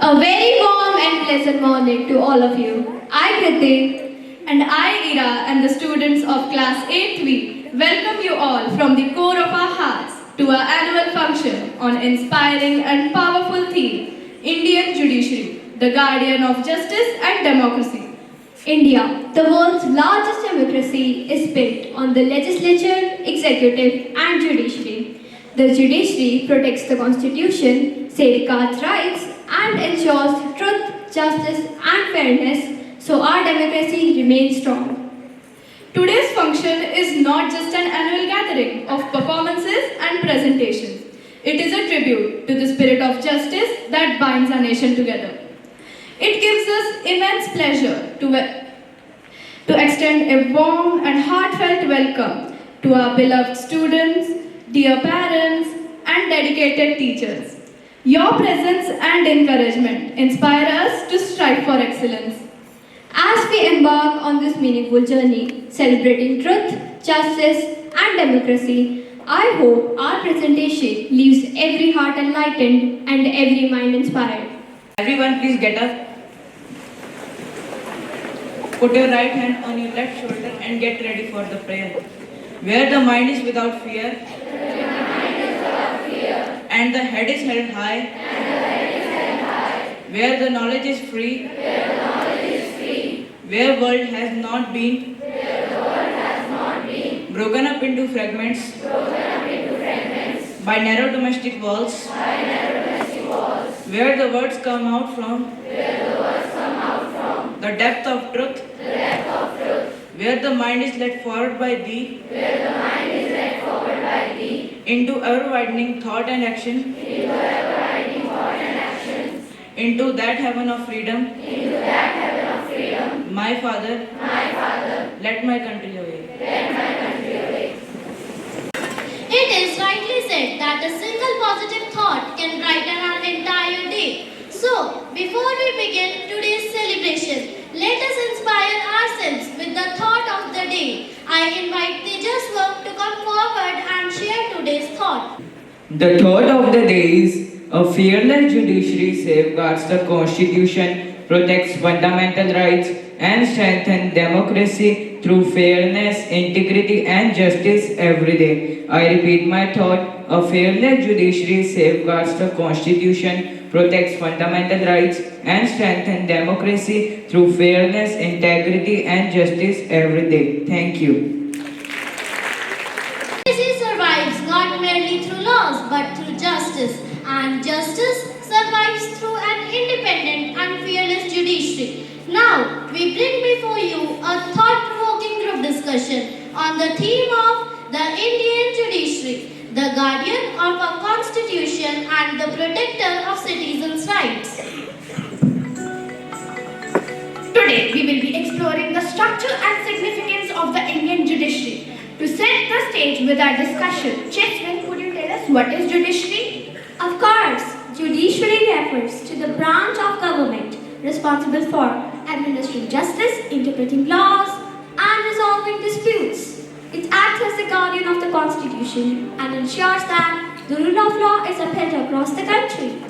A very warm and pleasant morning to all of you. I, Kriti, And I, Ira, and the students of Class 8th welcome you all from the core of our hearts to our annual function on inspiring and powerful theme, Indian Judiciary, the guardian of justice and democracy. India, the world's largest democracy, is built on the legislature, executive, and judiciary. The judiciary protects the constitution, safeguards rights, and ensures truth, justice, and fairness so our democracy remains strong. Today's function is not just an annual gathering of performances and presentations. It is a tribute to the spirit of justice that binds our nation together. It gives us immense pleasure to extend a warm and heartfelt welcome to our beloved students, dear parents, and dedicated teachers. Your presence and encouragement inspire us to strive for excellence. As we embark on this meaningful journey, celebrating truth, justice, and democracy, I hope our presentation leaves every heart enlightened and every mind inspired. Everyone please get up. Put your right hand on your left shoulder and get ready for the prayer. Where the mind is without fear, and the head is held high, where the knowledge is free, where world has not been broken up into fragments by narrow domestic walls, where the words come out from the depth of truth, where the mind is led forward by thee, into ever widening thought and action, into that heaven of freedom, my Father, let my country away. It is rightly said that a single positive thought can brighten our entire day. So, before we begin today's celebration, let us inspire ourselves with the thought of the day. I invite Tejaswam to come forward and share today's thought. The thought of the day is a fearless judiciary safeguards the constitution, protects fundamental rights, and strengthens democracy through fairness, integrity, and justice every day. I repeat my thought: a fearless judiciary safeguards the constitution, protects fundamental rights, and strengthens democracy through fairness, integrity, and justice every day. Thank you. Democracy survives not merely through laws but through justice, and justice survives through an independent and fearless judiciary. Now, we bring before you a thought-provoking group discussion on the theme of the Indian judiciary, the guardian of our constitution and the protector of citizens' rights. Today, we will be exploring the structure and significance of the Indian judiciary. To set the stage with our discussion, Cheswin, could you tell us what is judiciary? Of course, judiciary refers to the branch of government responsible for administering justice, interpreting laws, and resolving disputes. It acts as the guardian of the constitution and ensures that the rule of law is upheld across the country.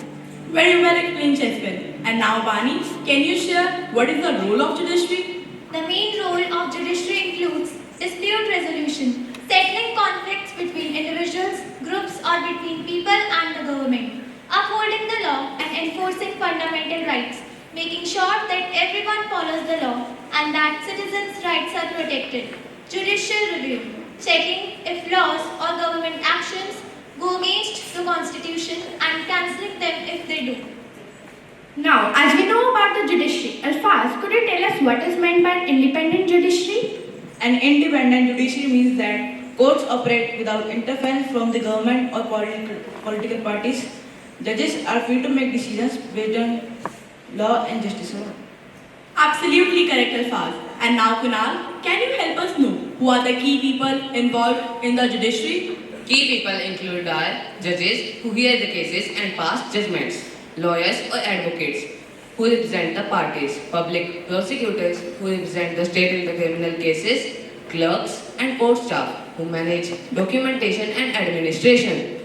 Very well explained, Cheswin. And now, Bani, can you share what is the role of judiciary? The main role of judiciary includes dispute resolution, settling conflicts between individuals, groups, or between people and the government, upholding the law and enforcing fundamental rights, making sure that everyone follows the law and that citizens' rights are protected. Judicial review, checking if laws or government actions go against the constitution and cancelling them if they do. Now, as we know about the judiciary, Alfaz, could you tell us what is meant by an independent judiciary? An independent judiciary means that courts operate without interference from the government or political parties. Judges are free to make decisions based on law and justice. Absolutely correct, Alfaz. And now, Kunal, can you help us know who are the key people involved in the judiciary? Key people include are judges who hear the cases and pass judgments, lawyers or advocates who represent the parties, public prosecutors who represent the state in the criminal cases, clerks and court staff who manage documentation and administration.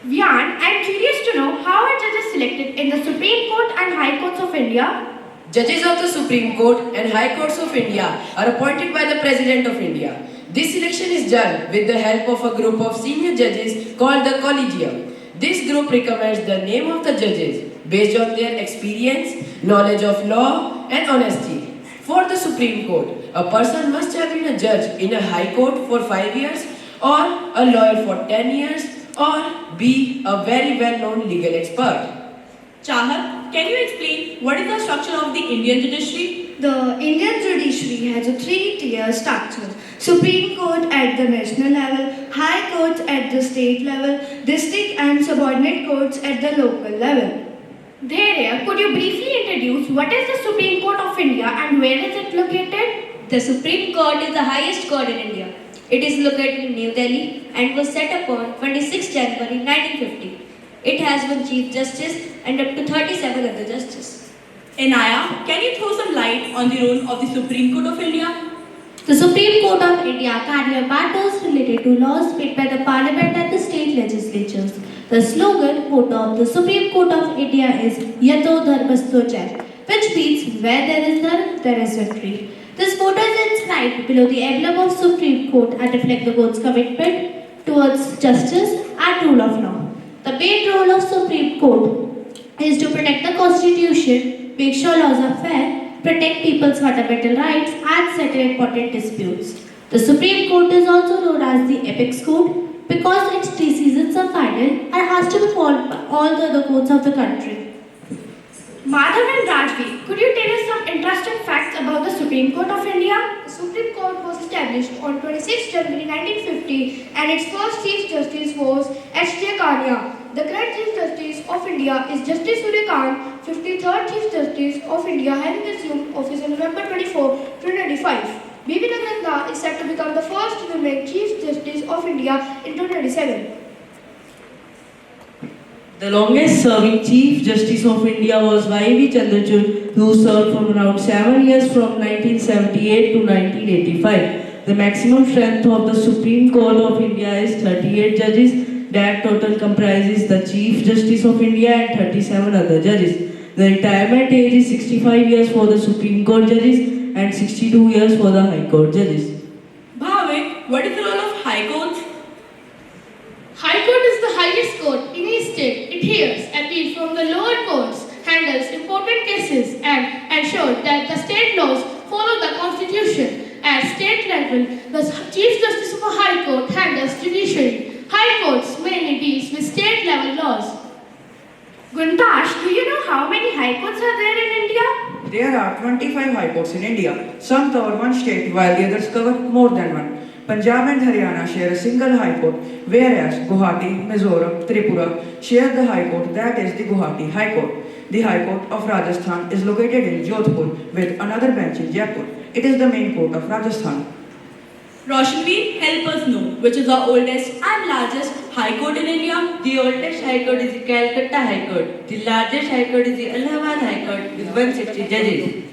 Vyan, I'm curious to know how are judges selected in the Supreme Court and High Courts of India? Judges of the Supreme Court and High Courts of India are appointed by the President of India. This selection is done with the help of a group of senior judges called the Collegium. This group recommends the name of the judges based on their experience, knowledge of law and honesty. For the Supreme Court, a person must have been a judge in a High Court for 5 years or a lawyer for 10 years or be a very well-known legal expert. Chahat, can you explain what is the structure of the Indian judiciary? The Indian judiciary has a three-tier structure. Supreme Court at the national level, High Courts at the state level, district and subordinate courts at the local level. Dhairya, could you briefly introduce what is the Supreme Court of India and where is it located? The Supreme Court is the highest court in India. It is located in New Delhi and was set up on 26 January 1950. It has one Chief Justice and up to 37 other justices. Inaya, can you throw some light on the role of the Supreme Court of India? The Supreme Court of India carries matters related to laws made by the Parliament and the state legislatures. The slogan motto of the Supreme Court of India is Yato Dharmasto Jai, which means where there is dharma, there is victory. This motto is inscribed below the emblem of Supreme Court and reflects the court's commitment towards justice and rule of law. The main role of Supreme Court is to protect the Constitution, make sure laws are fair, protect people's fundamental rights and settle important disputes. The Supreme Court is also known as the Apex Court because its decisions are final and has to be followed by all the other courts of the country. Madhav and Rajvi, could you tell us some interesting facts about the Supreme Court of India? The Supreme Court was established on 26 January 1950 and its first Chief Justice was H.J. Kania. The current Chief Justice of India is Justice Surya Kant, 53rd Chief Justice of India, having assumed office on November 24, 2025. Bibi Naganda is set to become the first woman Chief Justice of India in 2027. The longest serving Chief Justice of India was Y.V. Chandrachud, who served from around 7 years from 1978 to 1985. The maximum strength of the Supreme Court of India is 38 judges. That total comprises the Chief Justice of India and 37 other judges. The retirement age is 65 years for the Supreme Court judges and 62 years for the High Court judges. Bhavik, what is the role of High Courts? High Court is the highest court in a state. It hears appeals from the lower courts, handles important cases and ensures that the state laws follow the constitution. At state level, the Chief Justice of a High Court handles judiciary. High courts mainly deals with state level laws. Guntash, do you know how many high courts are there in India? There are 25 high courts in India. Some cover one state while the others cover more than one. Punjab and Haryana share a single high court, whereas Guwahati, Mizoram, Tripura share the high court, that is the Guwahati High Court. The High Court of Rajasthan is located in Jodhpur with another bench in Jaipur. It is the main court of Rajasthan. Roshanveer, help us know which is the oldest and largest High Court in India? The oldest High Court is the Calcutta High Court. The largest High Court is the Allahabad High Court with 160 judges.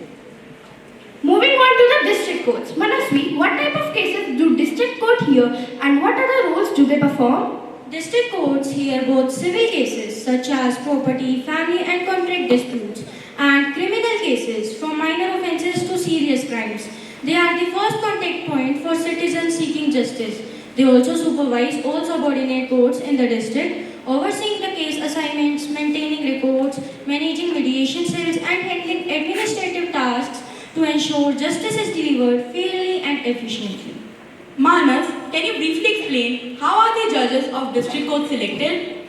Moving on to the district courts. Manasvi, what type of cases do district court hear and what other roles do they perform? District courts hear both civil cases such as property, family and contract disputes and criminal cases from minor offences to serious crimes. They are the first contact point for citizens seeking justice. They also supervise all subordinate courts in the district, overseeing the case assignments, maintaining records, managing mediation cells and handling administrative tasks to ensure justice is delivered fairly and efficiently. Manas, can you briefly explain how are the judges of district court selected?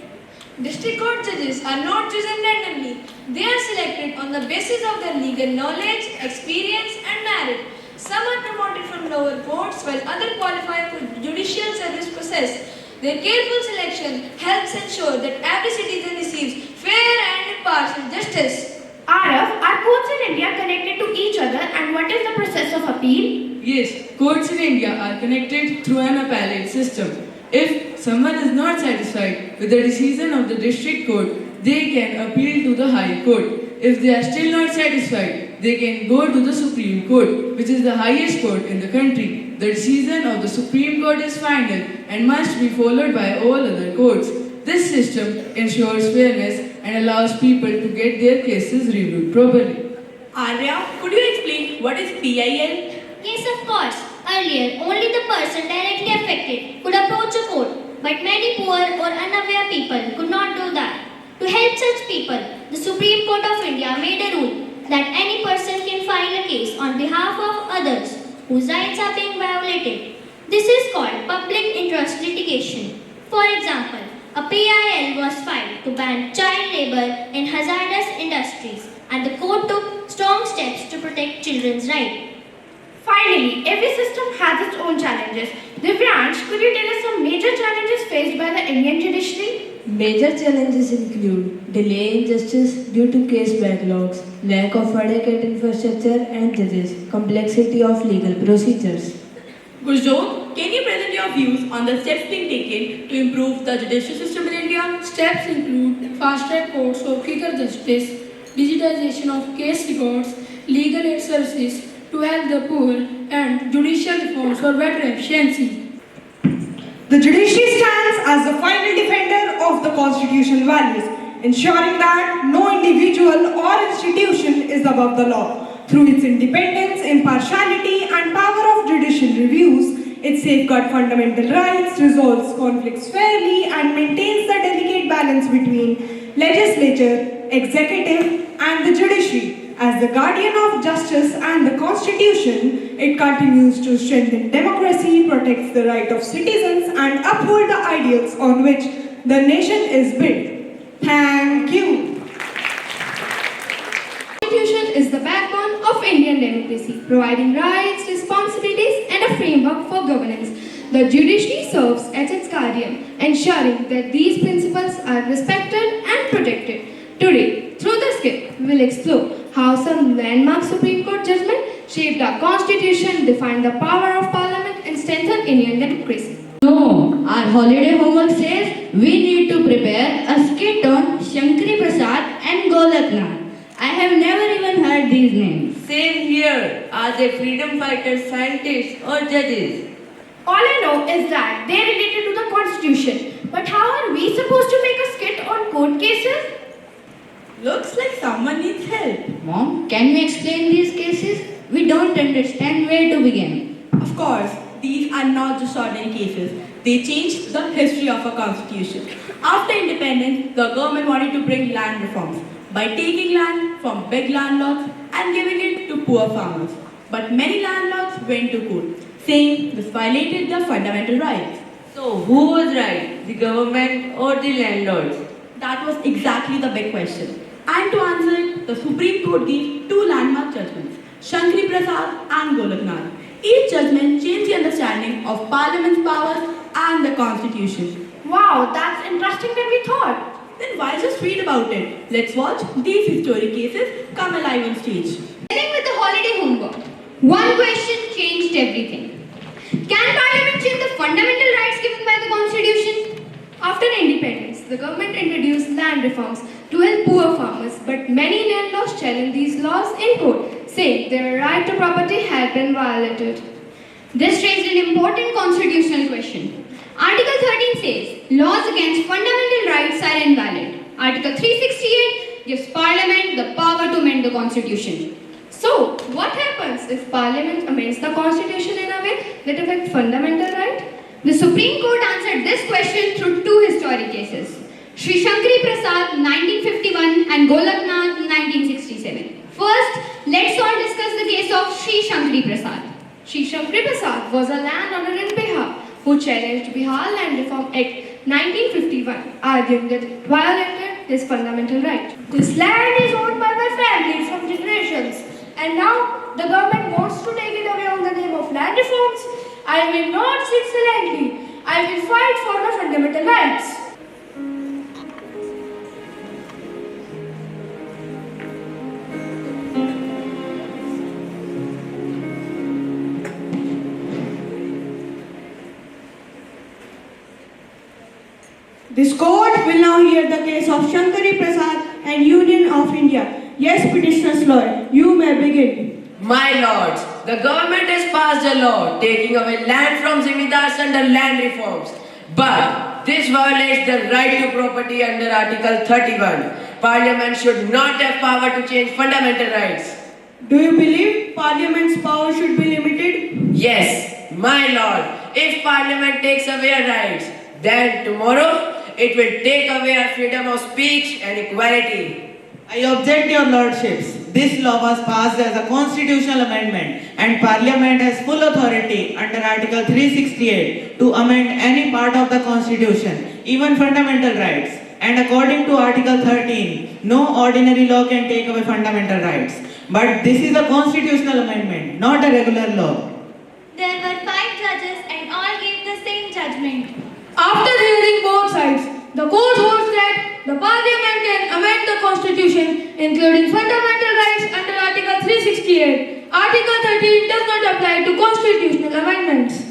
District court judges are not chosen randomly. They are selected on the basis of their legal knowledge, experience and merit. Some are promoted from lower courts while others qualify for judicial service process. Their careful selection helps ensure that every citizen receives fair and impartial justice. Arav, are courts in India connected to each other and what is the process of appeal? Yes, courts in India are connected through an appellate system. If someone is not satisfied with the decision of the district court, they can appeal to the High Court. If they are still not satisfied, they can go to the Supreme Court, which is the highest court in the country. The decision of the Supreme Court is final and must be followed by all other courts. This system ensures fairness and allows people to get their cases reviewed properly. Arya, could you explain what is PIL? Yes, of course. Earlier, only the person directly affected could approach a court, but many poor or unaware people could not do that. To help such people, the Supreme Court of India made a rule that any person can file a case on behalf of others whose rights are being violated. This is called public interest litigation. For example, a PIL was filed to ban child labor in hazardous industries, and the court took strong steps to protect children's rights. Finally, every system has its own challenges. Divyansh, could you tell us some major challenges faced by the Indian judiciary? Major challenges include delay in justice due to case backlogs, lack of adequate infrastructure and judges, complexity of legal procedures. Gurjot, can you present your views on the steps being taken to improve the judicial system in India? Steps include fast-track courts for quicker justice, digitization of case records, legal aid services to help the poor, and judicial reforms for better efficiency. The judiciary stands as the final defender of the constitutional values, ensuring that no individual or institution is above the law. Through its independence, impartiality, and power of judicial reviews, it safeguards fundamental rights, resolves conflicts fairly, and maintains the delicate balance between legislature, executive, and the judiciary. As the guardian of justice and the constitution, it continues to strengthen democracy, protects the right of citizens, and uphold the ideals on which the nation is built. Thank you. The Constitution is the backbone of Indian democracy, providing rights, responsibilities, and a framework for governance. The judiciary serves as its guardian, ensuring that these principles are respected and protected. Today, through this skit, we will explore how some landmark Supreme Court judgment shaped our constitution, defined the power of parliament, and strengthened Indian democracy. No, our holiday homework says we need to prepare a skit on Shankari Prasad and Golaknath. I have never even heard these names. Same here. Are they freedom fighters, scientists, or judges? All I know is that they are related to the constitution. But how are we supposed to make a skit on court cases? Looks like someone needs help. Mom, can you explain these cases? We don't understand where to begin. Of course, these are not just ordinary cases. They changed the history of our constitution. After independence, the government wanted to bring land reforms by taking land from big landlords and giving it to poor farmers. But many landlords went to court, saying this violated their fundamental rights. So, who was right, the government or the landlords? That was exactly the big question. And to answer it, the Supreme Court gave two landmark judgments, Shankari Prasad and Golaknath. Each judgment changed the understanding of Parliament's powers and the Constitution. Wow, that's interesting than we thought. Then why just read about it? Let's watch these historic cases come alive on stage. Beginning with the holiday homework, one question changed everything. Can Parliament change the fundamental rights given by the Constitution? After independence, the government introduced land reforms to help poor farmers, but many landlords challenged these laws in court, saying their right to property had been violated. This raised an important constitutional question. Article 13 says, laws against fundamental rights are invalid. Article 368 gives Parliament the power to amend the Constitution. So, what happens if Parliament amends the Constitution in a way that affects fundamental rights? The Supreme Court answered this question through two historic cases, Sri Shankari Prasad 1951 and Golaknath 1967. First, let's all discuss the case of Sri Shankari Prasad. Sri Shankari Prasad was a landowner in Bihar who challenged Bihar Land Reform Act 1951, arguing that it violated his fundamental right. This land is owned by my family from generations, and now the government wants to take it away on the name of land reforms. I will not sit silently. I will fight for my fundamental rights. This court will now hear the case of Shankari Prasad and Union of India. Yes, petitioner's lawyer, you may begin. My lords, the government has passed a law taking away land from Zimidars under land reforms. But this violates the right to property under Article 31. Parliament should not have power to change fundamental rights. Do you believe Parliament's power should be limited? Yes, my lord. If Parliament takes away our rights, then tomorrow it will take away our freedom of speech and equality. I object, your lordships. This law was passed as a constitutional amendment and Parliament has full authority under Article 368 to amend any part of the constitution, even fundamental rights. And according to Article 13, no ordinary law can take away fundamental rights. But this is a constitutional amendment, not a regular law. There were 5 judges and all gave the same judgment. After hearing both sides, the court holds that the Parliament can amend the Constitution, including fundamental rights under Article 368. Article 13 does not apply to constitutional amendments.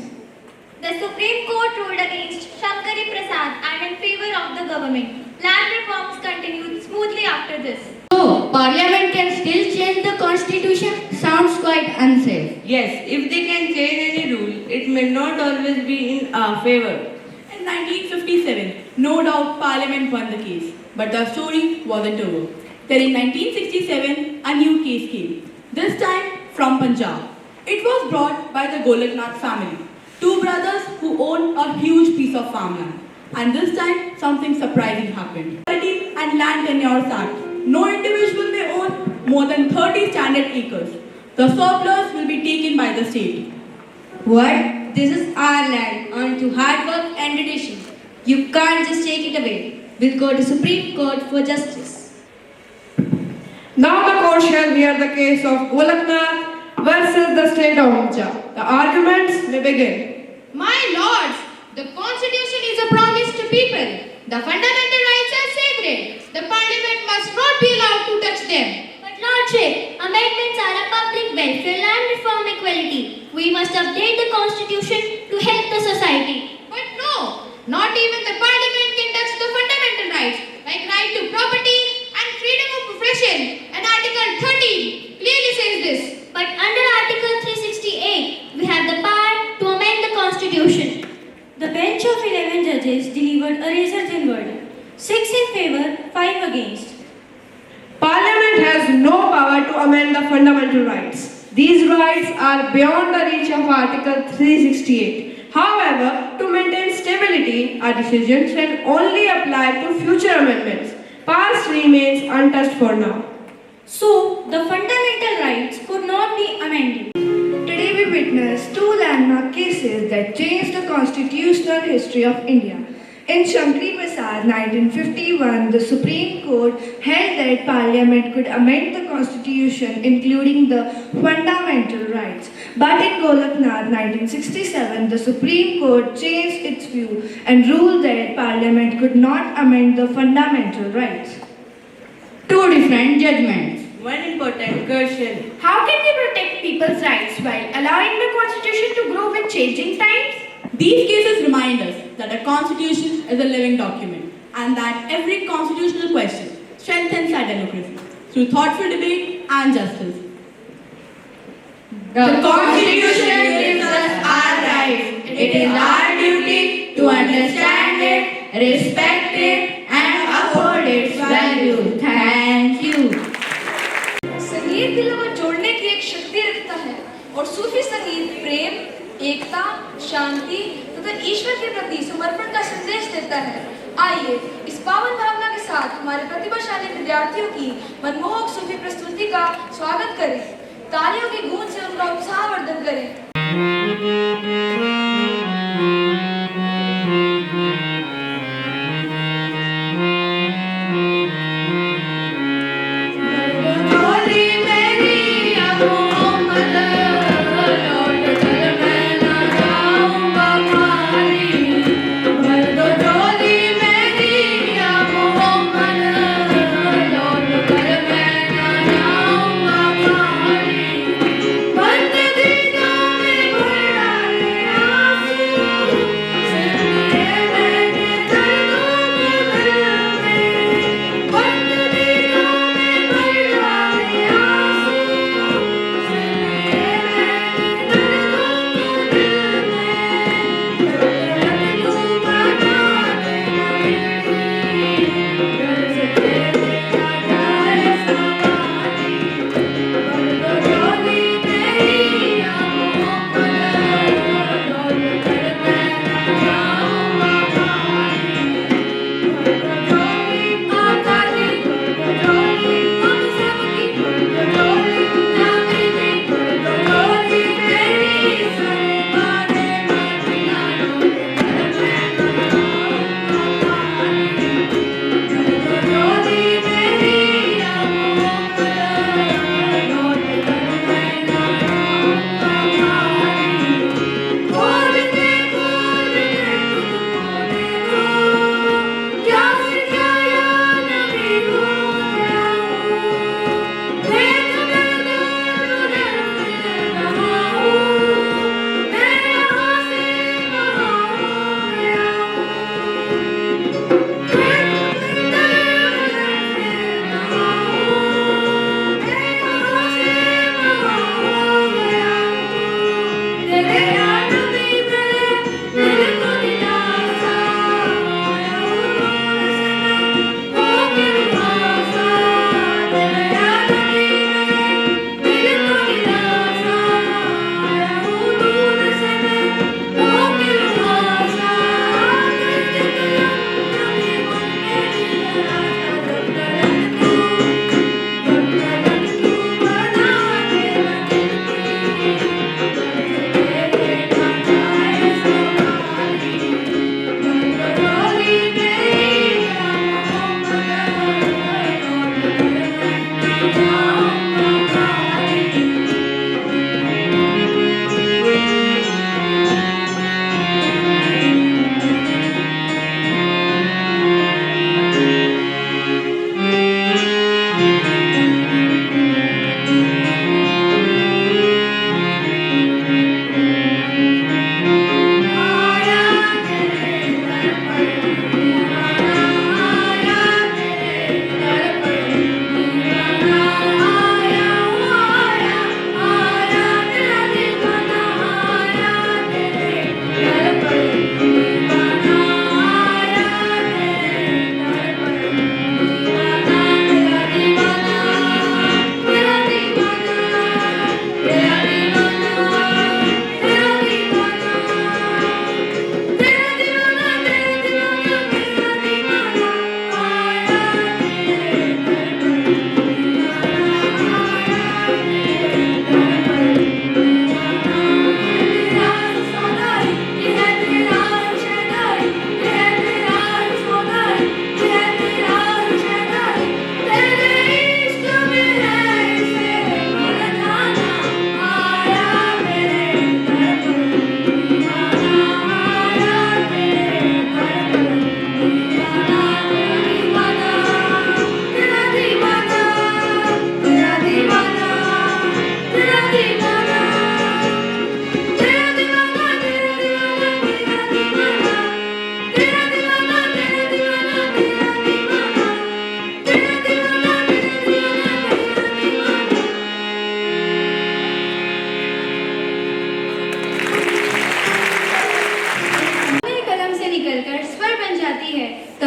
The Supreme Court ruled against Shankari Prasad and in favor of the government. Land reforms continued smoothly after this. So, Parliament can still change the constitution? Sounds quite unsafe. Yes, if they can change any rule, it may not always be in our favor. In 1957, no doubt Parliament won the case, but the story wasn't over. Then in 1967, a new case came, this time from Punjab. It was brought by the Golaknath family, 2 brothers who owned a huge piece of farmland. And this time, something surprising happened. Property and Land Tenures Act. No individual may own more than 30 standard acres. The surplus will be taken by the state. What? This is our land, earned through hard work and tradition. You can't just take it away. We'll go to Supreme Court for justice. Now the court shall hear the case of Golaknath versus the state of Punjab. The arguments may begin. My lords, the Constitution is a promise to people. The fundamental rights are sacred. The Parliament must not be allowed to touch them. But Lordship, amendments are a public welfare land reform equality. We must update the Constitution to help the society. But no, not even the Parliament can touch the fundamental rights, like right to property and freedom of profession. And Article 13 clearly says this. But under Article 368, we have the power to amend the Constitution. The bench of 11 judges delivered a razor-thin verdict. 6 in favor, 5 against. Parliament has no power to amend the fundamental rights. These rights are beyond the reach of Article 368. However, to maintain stability, a decision can only apply to future amendments. Past remains untouched for now. So, the fundamental rights could not be amended. Today we witness 2 landmark cases that changed the constitutional history of India. In Shankari Prasad 1951, the Supreme Court held that Parliament could amend the Constitution including the fundamental rights. But in Golaknath 1967, the Supreme Court changed its view and ruled that Parliament could not amend the fundamental rights. 2 different judgments. One important question. How can we protect people's rights while allowing the Constitution to grow with changing times? These cases remind us that a constitution is a living document and that every constitutional question strengthens our democracy through thoughtful debate and justice. The Constitution gives us our rights. It is our duty to understand it, respect it, and uphold its value. Thank you. संगीत दिलों को जोड़ने की एक शक्ति रखता है और सूफी संगीत प्रेम, एकता, शांति तथा ईश्वर के प्रति समर्पण का संदेश देता है। आइए इस पावन भावना के साथ हमारे प्रतिभाशाली विद्यार्थियों की मनमोहक सूफी प्रस्तुति का स्वागत करें। तालियों की गूंज से उनका उत्साहवर्धन करें। Bande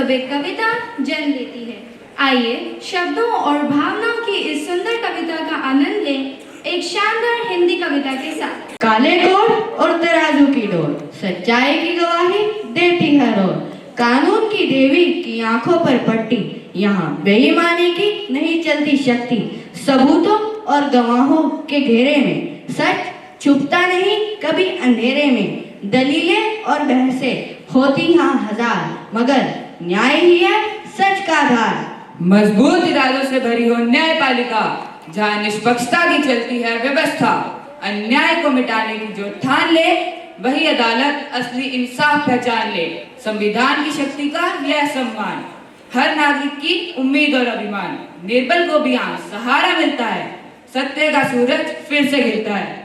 तब एक कविता जन्म लेती है। आइए शब्दों और भावनाओं की इस सुंदर कविता का आनंद लें एक शानदार हिंदी कविता के साथ। काले कोट और तराजू की डोर सच्चाई की गवाही देती है रोर। कानून की देवी की आंखों पर पट्टी, यहाँ बेईमानी की नहीं चलती शक्ति। सबूतों और गवाहों के घेरे में सच छुपता नहीं कभी अंधेरे में। दलीलें और बहसें होती हाँ हजार, मगर न्याय ही है सच का आधार। मजबूत इरादों से भरी हो न्यायपालिका, जहाँ निष्पक्षता की चलती है व्यवस्था। अन्याय को मिटाने की जो ठान ले, वही अदालत असली इंसाफ पहचान ले। संविधान की शक्ति का यह सम्मान, हर नागरिक की उम्मीद और अभिमान। निर्बल को भी यहाँ सहारा मिलता है, सत्य का सूरज फिर से खिलता है।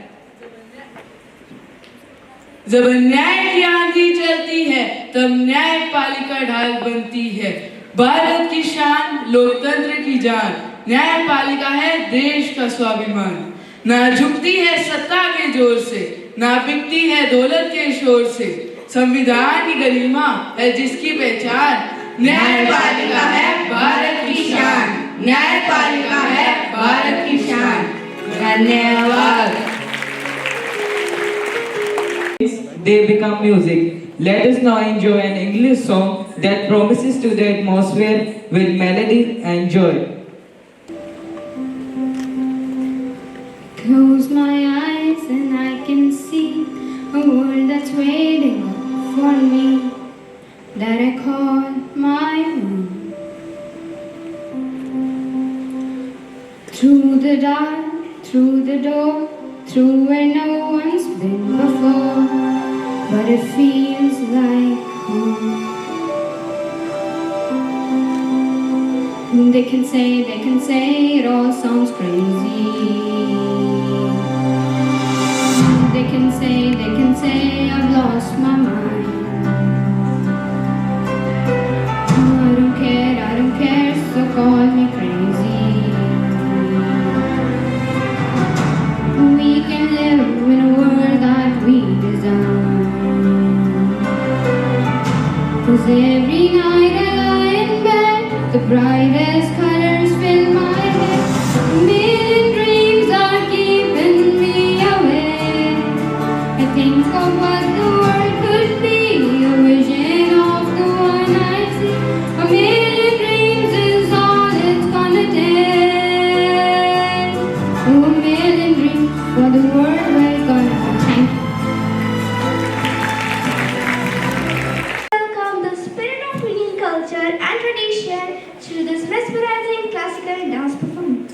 जब अन्याय की आंधी चलती है, तब न्यायपालिका ढाल बनती है। भारत की शान, लोकतंत्र की जान, न्यायपालिका है देश का स्वाभिमान। ना झुकती है सत्ता के जोर से, ना बिकती है दौलत के शोर से। संविधान की गरिमा है जिसकी पहचान, न्यायपालिका है भारत की शान। न्यायपालिका है भारत की शान। धन्यवाद। They become music. Let us now enjoy an English song that promises to the atmosphere with melody and joy. Close my eyes and I can see a world that's waiting for me, that I call my own. Through the dark, through the door, through where no one's been before, but it feels like home. They can say it all sounds crazy. They can say I've lost my mind. I don't care, so call me crazy. We can live in a world that we design. 'Cause every night I lie in bed, the brightest colors fill my head. A million dreams are keeping me awake. I think of what the world could be, a vision of the one I see. A million dreams is all it's gonna take. Oh, a million dreams for the world we're gonna thank you. Welcome the spirit of Indian culture and tradition through this mesmerizing classical dance performance.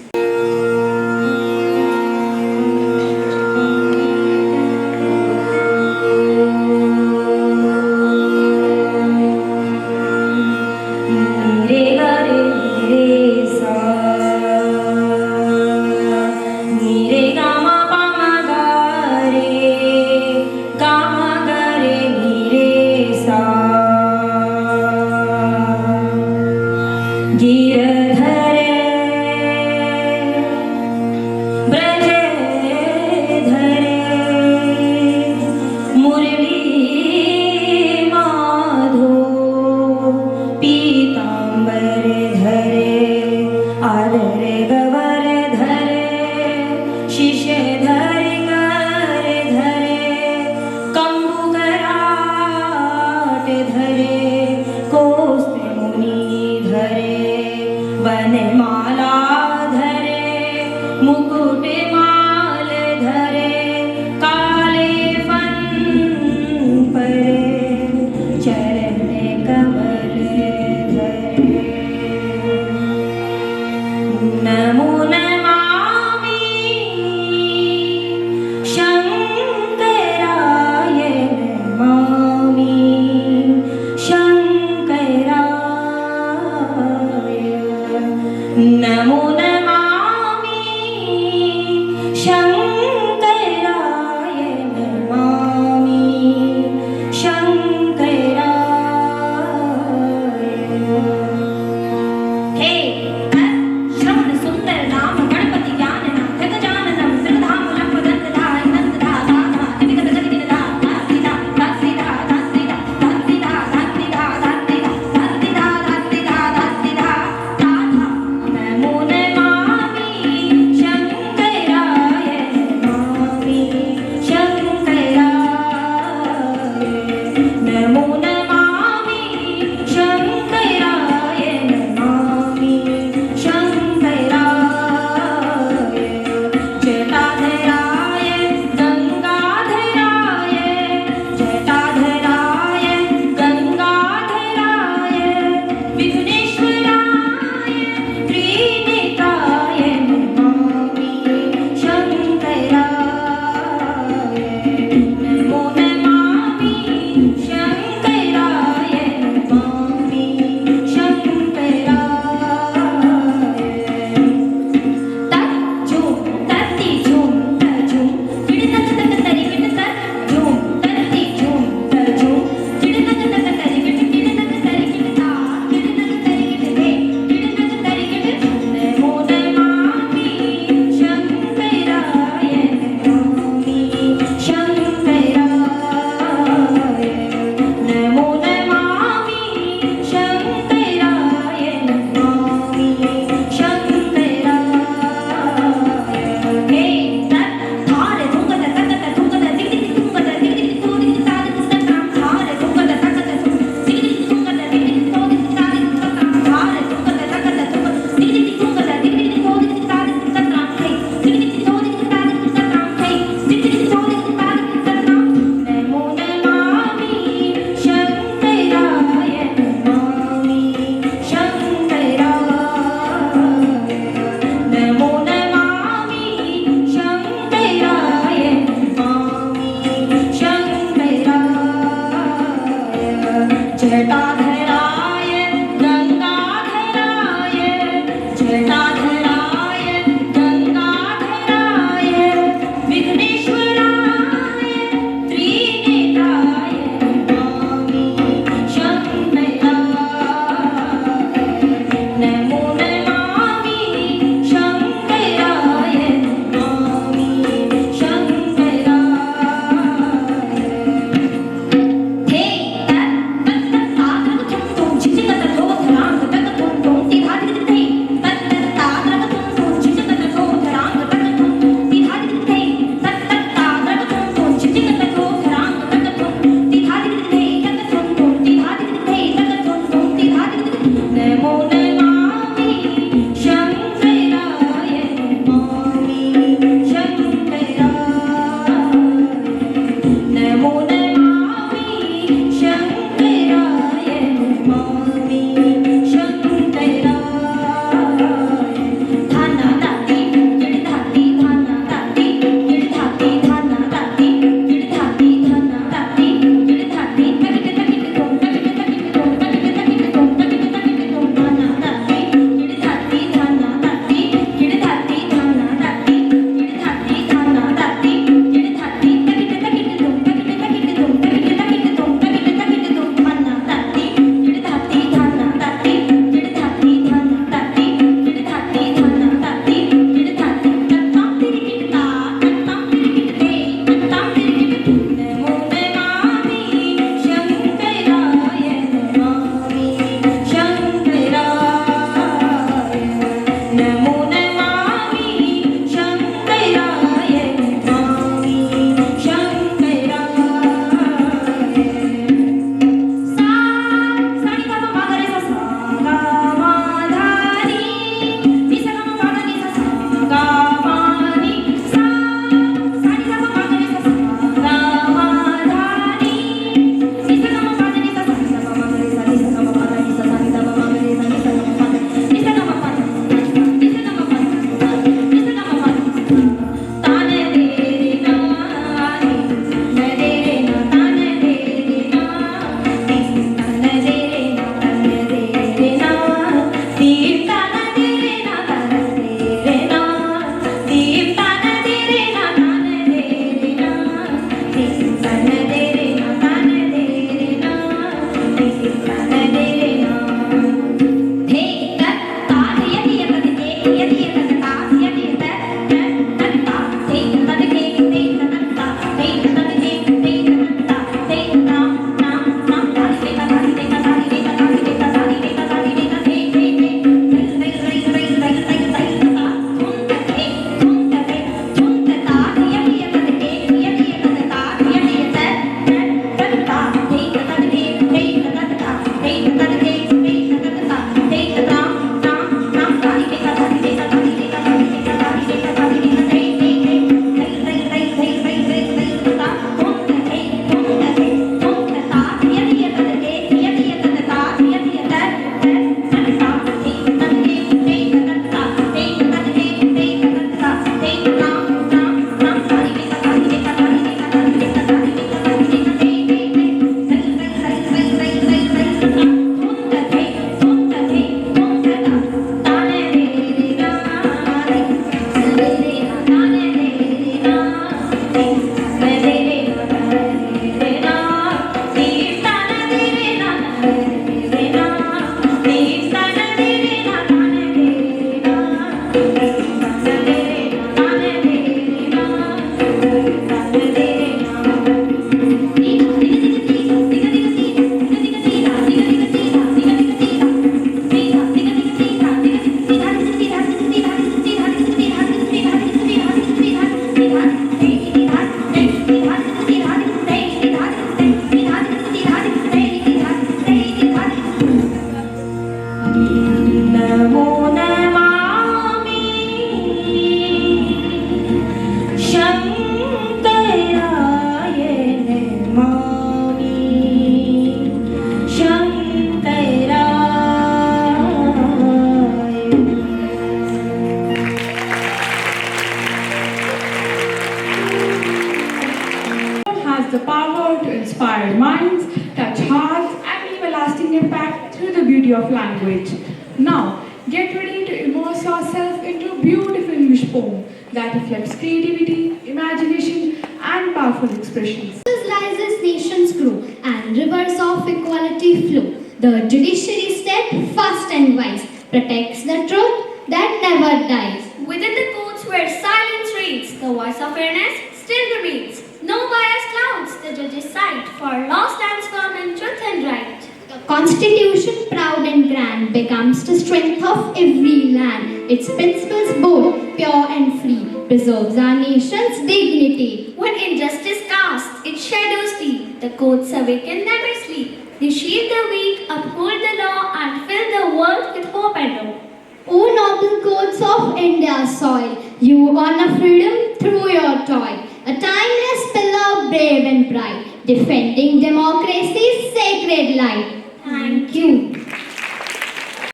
the power to inspire minds, touch hearts, and leave a lasting impact through the beauty of language. Now, get ready to immerse yourself into a beautiful English poem that reflects creativity, imagination, and powerful expressions. Rises, nations grow, and rivers of equality flow. The judiciary steadfast and wise protects the truth that never dies. Within the courts where silence reigns, the voice of fairness still remains. No bias clouds the judge's sight, for law stands firm in truth and right. The Constitution, proud and grand, becomes the strength of every land. Its principles bold, pure and free, preserves our nation's dignity. When injustice casts its shadows deep, the courts awaken never sleep. They shield the weak, uphold the law, and fill the world with hope and hope. O noble courts of India's soil, you honor freedom through your toil. A timeless pillar, brave and bright, defending democracy's sacred light. Thank you.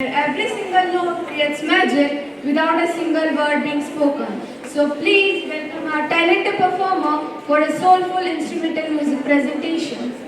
Every single note creates magic without a single word being spoken. So please welcome our talented performer for a soulful instrumental music presentation.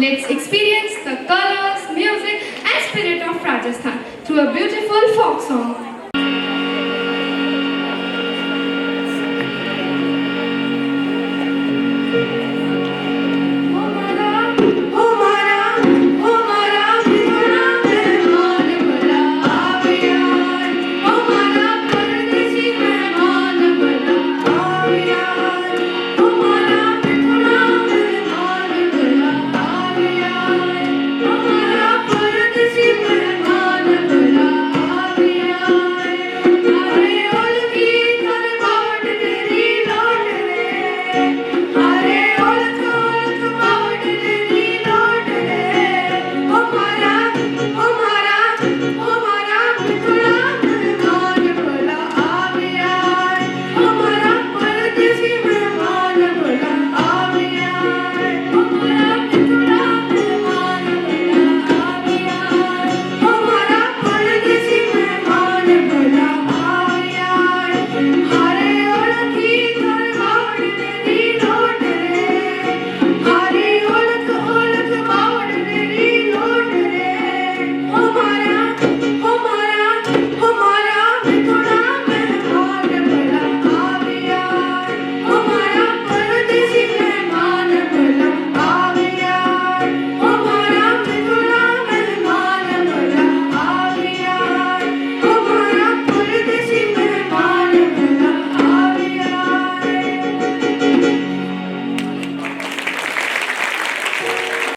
let's experience the colors, music and spirit of Rajasthan through a beautiful folk song.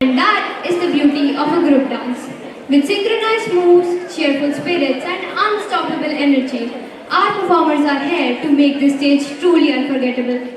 And that is the beauty of a group dance. With synchronized moves, cheerful spirits and unstoppable energy, our performers are here to make this stage truly unforgettable.